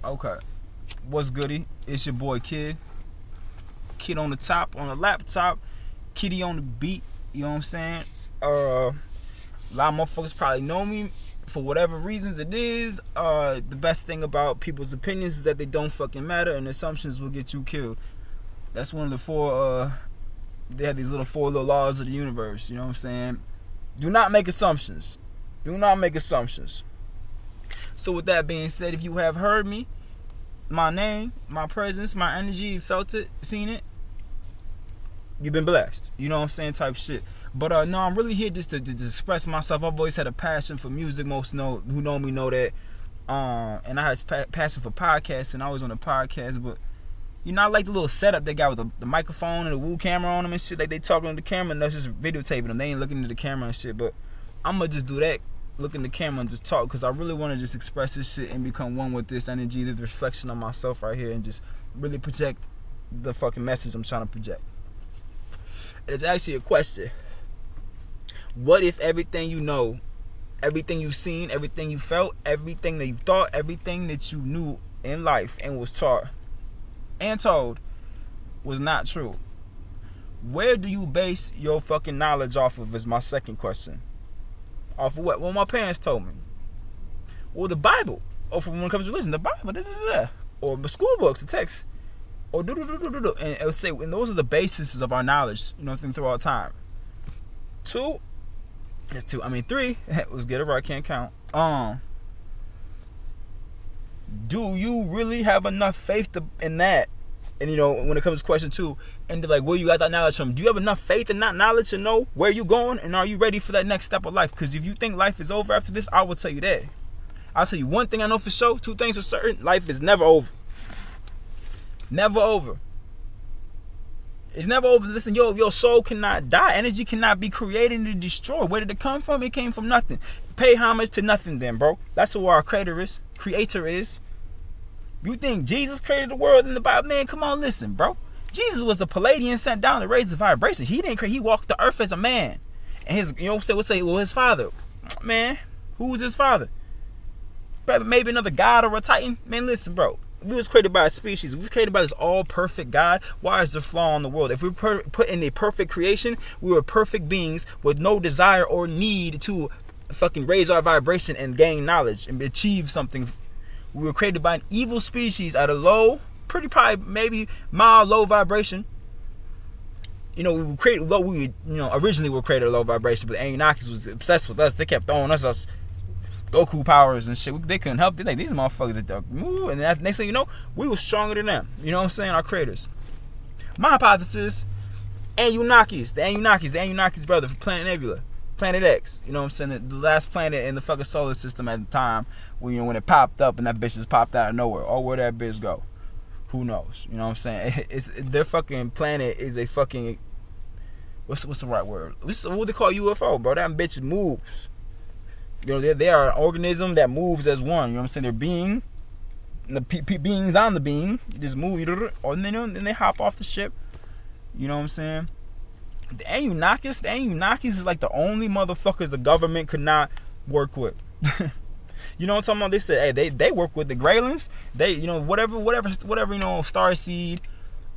Okay. What's goody? It's your boy Kid. Kid on the top, on the laptop. Kitty on the beat. You know what I'm saying? A lot of motherfuckers probably know me for whatever reasons it is. The best thing about people's opinions is that they don't fucking matter, and assumptions will get you killed. That's one of the four. They have these four little laws of the universe. You know what I'm saying? Do not make assumptions. Do not make assumptions. So with that being said, if you have heard me, my name, my presence, my energy, you felt it, seen it, you've been blessed. You know what I'm saying? Type shit. But no, I'm really here just to express myself. I've always had a passion for music. Most who know me know that. And I had a passion for podcasting. I was on a podcast, but you know, I like the little setup they got with the microphone and the Woo camera on them and shit. Like they talking to the camera and that's just videotaping them. They ain't looking at the camera and shit. But I'm gonna just do that. Look in the camera and just talk, because I really want to just express this shit and become one with this energy, this reflection of myself right here, and just really project the fucking message I'm trying to project. It's actually a question. What if everything you know, everything you've seen, everything you felt, everything that you thought, everything that you knew in life and was taught and told was not true? Where do you base your fucking knowledge off of is my second question. Off of what? Well, my parents told me. Or the Bible. Or from when it comes to religion, the Bible. Or the school books, the text. Or And it would say, and those are the bases of our knowledge, you know, throughout time. Three. Let's get it right, can't count. Do you really have enough faith in that? And you know, when it comes to question 2, and like, where you got that knowledge from? Do you have enough faith in that knowledge to know where you're going? And are you ready for that next step of life? Because if you think life is over after this, I will tell you that. I'll tell you one thing I know for sure, 2 things for certain: life is never over. Never over. It's never over. Listen, your soul cannot die. Energy cannot be created and destroyed. Where did it come from? It came from nothing. Pay homage to nothing then, bro. That's who our creator is. You think Jesus created the world in the Bible? Man, come on, listen, bro. Jesus was a Palladian sent down to raise the vibration. He didn't create. He walked the earth as a man. And his father. Man, who was his father? Maybe another god or a titan? Man, listen, bro. We was created by a species. We were created by this all-perfect God. Why is there flaw in the world? If we put in a perfect creation, we were perfect beings with no desire or need to fucking raise our vibration and gain knowledge and achieve something. We were created by an evil species at a low, maybe mild low vibration. You know, we were created low. Originally we were created at low vibration, but the Anunnakis was obsessed with us. They kept throwing us Goku powers and shit. They couldn't help it. Like, these motherfuckers are dark. And next thing you know, we were stronger than them. You know what I'm saying? Our creators. My hypothesis: Anunnakis, the Anunnakis brother from Planet Nebula, Planet X. You know what I'm saying? The last planet in the fucking solar system at the time when it popped up and that bitch just popped out of nowhere. Or where that bitch go? Who knows? You know what I'm saying? Their fucking planet is a fucking, what's the right word? What they call UFO, bro? That bitch moves. You know, they are an organism that moves as one. You know what I'm saying? They're being, the beings on the being just move, and then they hop off the ship. You know what I'm saying? The Anunnakis is like the only motherfuckers the government could not work with. You know what I'm talking about? They said, hey, they work with the Greylings. They, you know, whatever, Starseed,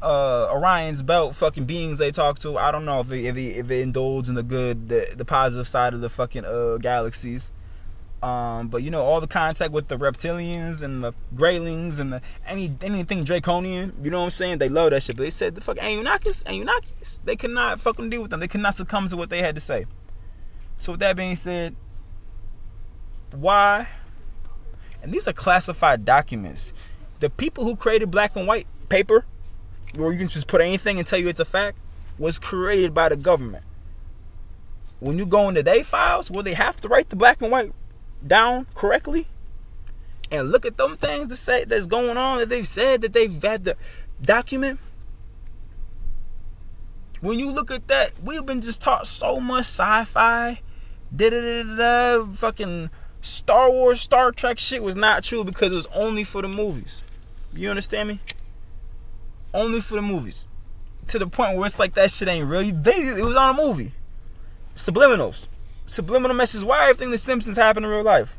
Orion's belt fucking beings they talk to. I don't know if they indulge in the good, the positive side of the fucking galaxies. But you know, all the contact with the reptilians and the Greylings and anything draconian, you know what I'm saying? They love that shit. But they said the fucking Anunnakis, they could not fucking deal with them. They could not succumb to what they had to say. So with that being said, why? And these are classified documents. The people who created black and white paper, where you can just put anything and tell you it's a fact, was created by the government. When you go into their files, where they have to write the black and white down correctly and look at them things to say that's going on, that they've said, that they've had to document. When you look at that, we've been just taught so much sci-fi, fucking Star Wars, Star Trek shit was not true because it was only for the movies. You understand me? Only for the movies. To the point where it's like, that shit ain't real. It was on a movie. Subliminal messages. Why everything The Simpsons happened in real life?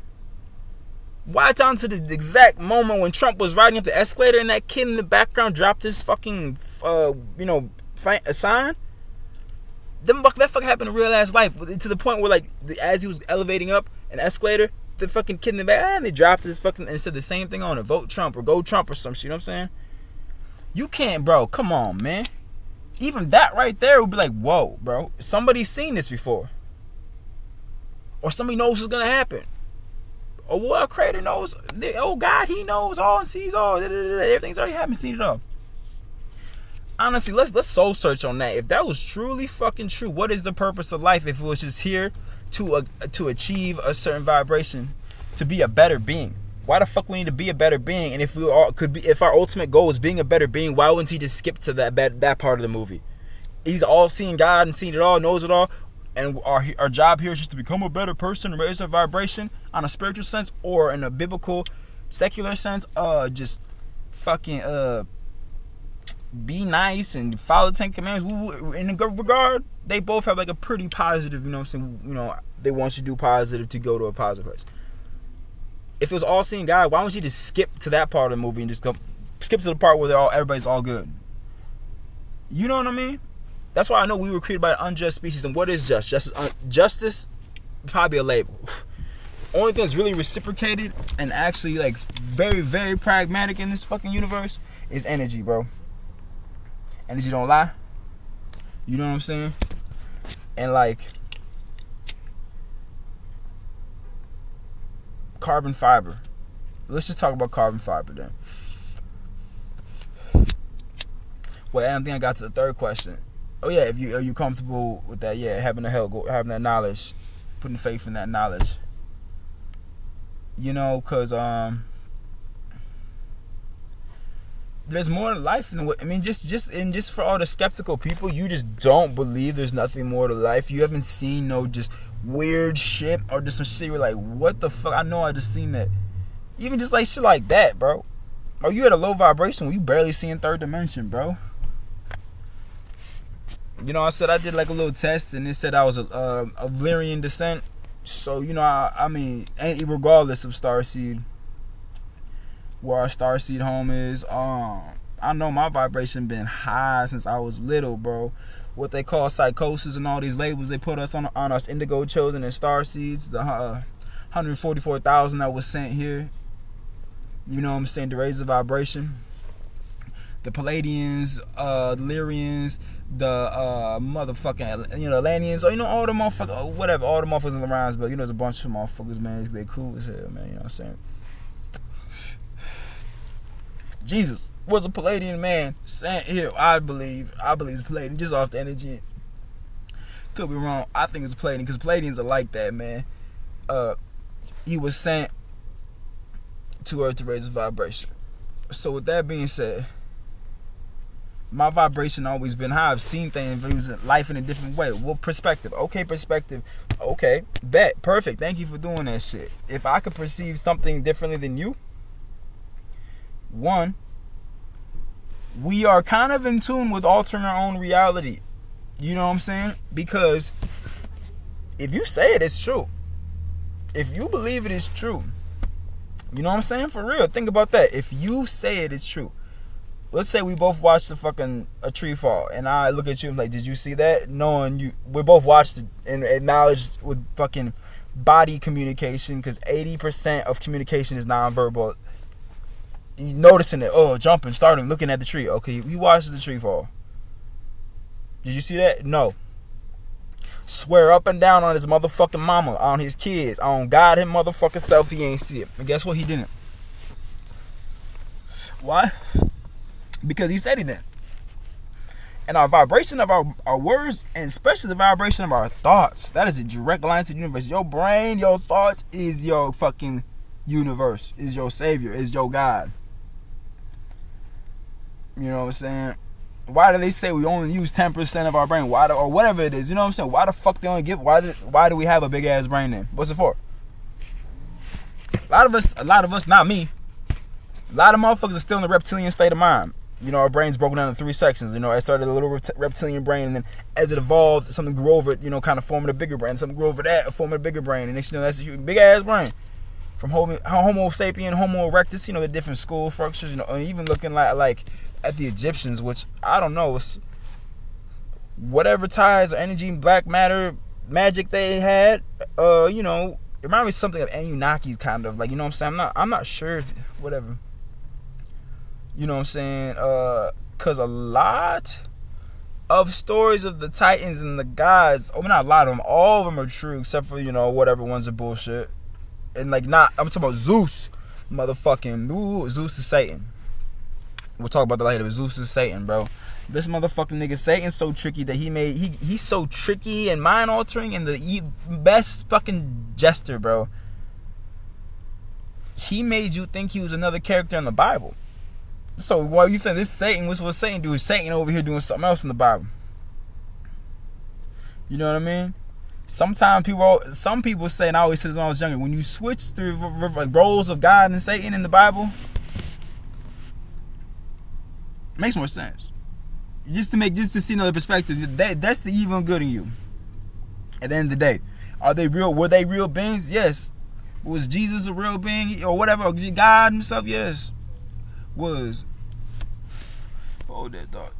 Why down to the exact moment when Trump was riding up the escalator and that kid in the background dropped his fucking, a sign? That fucking happened in real ass life, to the point where, like, as he was elevating up an escalator, the fucking kid in the back, and they dropped his fucking, and said the same thing on it, vote Trump or go Trump or some shit, you know what I'm saying? You can't, bro, come on, man. Even that right there would be like, whoa, bro, somebody's seen this before. Or somebody knows what's gonna happen. Or what a creator knows. Oh God, he knows all and sees all. Everything's already happened, seen it all. Honestly, let's soul search on that. If that was truly fucking true, what is the purpose of life if it was just here to achieve a certain vibration, to be a better being? Why the fuck we need to be a better being? And if if our ultimate goal is being a better being, why wouldn't he just skip to that part of the movie? He's all seeing God and seen it all, knows it all. And our job here is just to become a better person, raise our vibration on a spiritual sense, or in a biblical, secular sense. Just fucking be nice and follow the 10 Commandments. In a regard, they both have like a pretty positive, you know what I'm saying? They want you to do positive to go to a positive place. If it was all seeing God, why don't you just skip to that part of the movie and just go skip to the part where everybody's all good? You know what I mean? That's why I know we were created by an unjust species. And what is justice? Probably a label. Only thing that's really reciprocated and actually like very, very pragmatic in this fucking universe is energy, bro. Energy don't lie. You know what I'm saying? And like carbon fiber. Let's just talk about carbon fiber then. Well, I think I got to the third question. Oh yeah, are you comfortable with that? Yeah, having that knowledge, putting faith in that knowledge. Cause there's more to life than what I mean. Just for all the skeptical people, you just don't believe there's nothing more to life. You haven't seen no just weird shit or just some shit. You're like, what the fuck? I know I just seen that. Even just like shit like that, bro. Or you at a low vibration where you barely seeing third dimension, bro. I said I did like a little test and it said I was of Lyrian descent. So, I mean, regardless of starseed, where our starseed home is, I know my vibration been high since I was little, bro. What they call psychosis and all these labels they put us on us indigo children and starseeds, the 144,000 that was sent here. You know what I'm saying? To raise the vibration. The Palladians, the Lyrians, the motherfucking, Atlanteans, or, all the motherfuckers, whatever, all the motherfuckers in the rhymes, but, there's a bunch of motherfuckers, man, they cool as hell, man, you know what I'm saying? Jesus was a Palladian man sent here, I believe it's Palladian, just off the energy. Could be wrong, I think it's Palladian, because Palladians are like that, man. He was sent to Earth to raise his vibration. So with that being said, my vibration always been high. I've seen things, using life in a different way. What perspective? Okay, perspective. Okay, bet. Perfect. Thank you for doing that shit. If I could perceive something differently than you, one, we are kind of in tune with altering our own reality. You know what I'm saying? Because if you say it, it's true. If you believe it is true, you know what I'm saying? For real, think about that. If you say it, it's true. Let's say we both watched a tree fall, and I look at you and like, did you see that? Knowing we both watched it and acknowledged with fucking body communication, because 80% of communication is nonverbal. You noticing it, jumping, starting, looking at the tree. Okay, we watched the tree fall. Did you see that? No. Swear up and down on his motherfucking mama, on his kids, on God, his motherfucking self, he ain't see it. And guess what? He didn't. Why? Because he said he didn't. And our vibration of our words, and especially the vibration of our thoughts, that is a direct line to the universe. Your brain, your thoughts is your fucking universe, is your savior, is your God. You know what I'm saying? Why do they say we only use 10% of our brain? Or whatever it is, you know what I'm saying? Why the fuck they only give? Why do we have a big ass brain then? What's it for? A lot of us, not me. A lot of motherfuckers are still in the reptilian state of mind. Our brain's broken down into 3 sections. It started a little reptilian brain, and then as it evolved, something grew over it, kind of forming a bigger brain. Something grew over that, forming a bigger brain. And next that's a big ass brain. from Homo sapien, Homo erectus, you know, the different school structures, you know, and even looking like at the Egyptians, which I don't know, it's whatever ties or energy, black matter, magic they had, you know, it reminded me of something of Anunnaki kind of, like, you know what I'm saying? I'm not sure, whatever. You know what I'm saying? Cause a lot of stories of the Titans and the gods, oh, not a lot of them, all of them are true, except for, you know, whatever ones are bullshit. And like, not, I'm talking about Zeus, motherfucking, ooh, Zeus is Satan. We'll talk about that later, but Zeus is Satan, bro. This motherfucking nigga Satan's so tricky that he's so tricky and mind altering and the best fucking jester, bro. He made you think he was another character in the Bible. So while you think this Satan, what's Satan do? Satan over here doing something else in the Bible. You know what I mean? Sometimes some people say, and I always said this when I was younger, when you switch the roles of God and Satan in the Bible, it makes more sense. Just to see another perspective. That's the evil and good in you. At the end of the day, were they real beings? Yes. Was Jesus a real being or whatever? Or God himself? Yes. Was. Hold that thought.